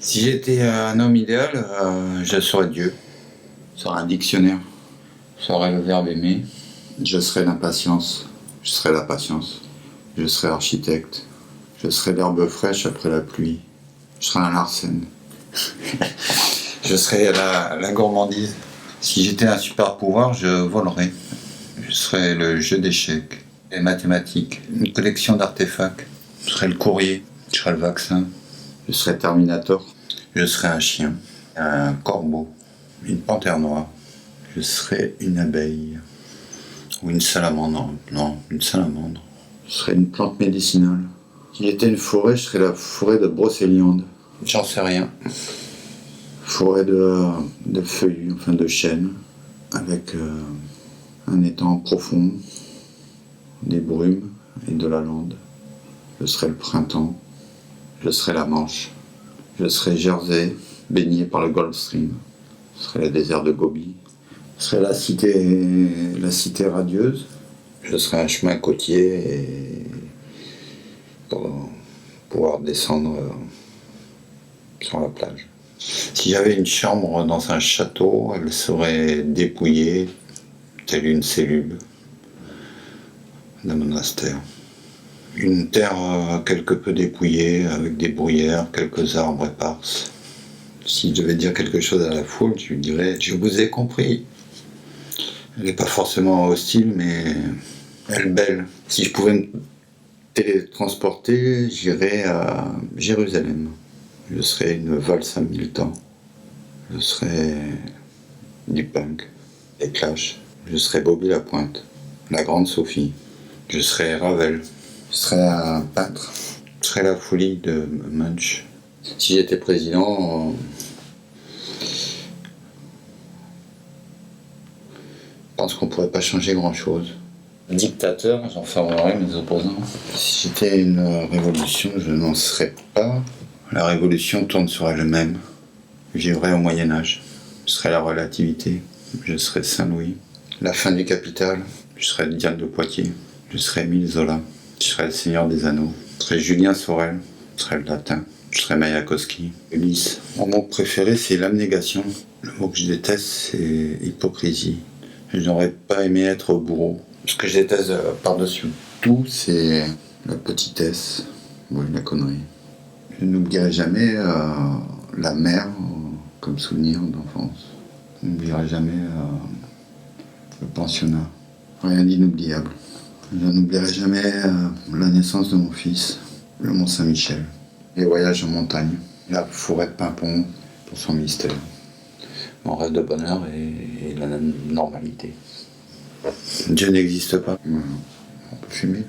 Si j'étais un homme idéal, je serais Dieu. Je serais un dictionnaire. Je serais le verbe aimer. Je serais l'impatience. Je serais la patience. Je serais architecte. Je serais l'herbe fraîche après la pluie. Je serais un Larsen. Je serais la gourmandise. Si j'étais un super pouvoir, je volerais. Je serais le jeu d'échecs, les mathématiques, une collection d'artefacts. Je serais le courrier. Je serais le vaccin. Je serais Terminator. Je serais un chien, un corbeau, une panthère noire. Je serais une abeille. Ou une salamandre. Non, une salamandre. Je serais une plante médicinale. Si j'étais une forêt, je serais la forêt de Brocéliande. J'en sais rien. Forêt de feuillus, enfin de chênes, avec un étang profond, des brumes et de la lande. Je serais le printemps. Je serais la Manche. Je serais Jersey, baigné par le Gulf Stream. Je serais le désert de Gobi. Je serais la cité radieuse. Je serais un chemin côtier et pour pouvoir descendre sur la plage. Si j'avais une chambre dans un château, elle serait dépouillée, telle une cellule d'un monastère. Une terre quelque peu dépouillée, avec des bruyères, quelques arbres éparses. Si je devais dire quelque chose à la foule, je lui dirais « Je vous ai compris ». Elle n'est pas forcément hostile, mais elle est belle. Si je pouvais me télétransporter, j'irais à Jérusalem. Je serais une valse à 1000 temps. Je serais du punk, des Clash. Je serais Bobby Lapointe, la grande Sophie. Je serais Ravel. Je serais un peintre. Je serais la folie de Munch. Si j'étais président, je pense qu'on pourrait pas changer grand-chose. Dictateur, j'enfermerais mes opposants. Si j'étais une révolution, je n'en serais pas. La révolution tourne sur elle-même. Je vivrais au Moyen-Âge. Je serais la relativité. Je serais Saint-Louis. La fin du capital. Je serais Diane de Poitiers. Je serais Émile Zola. Je serais le Seigneur des Anneaux. Je serais Julien Sorel. Je serais le latin. Je serais Mayakovsky. Ulysse. Mon mot préféré, c'est l'abnégation. Le mot que je déteste, c'est hypocrisie. Je n'aurais pas aimé être bourreau. Ce que je déteste par-dessus tout, c'est la petitesse. Oui, la connerie. Je n'oublierai jamais la mer comme souvenir d'enfance. Je n'oublierai jamais le pensionnat. Rien d'inoubliable. Je n'oublierai jamais la naissance de mon fils, le Mont-Saint-Michel, les voyages en montagne, la forêt de Pimpon pour son mystère. Mon rêve de bonheur et la normalité. Dieu n'existe pas. Voilà. On peut fumer.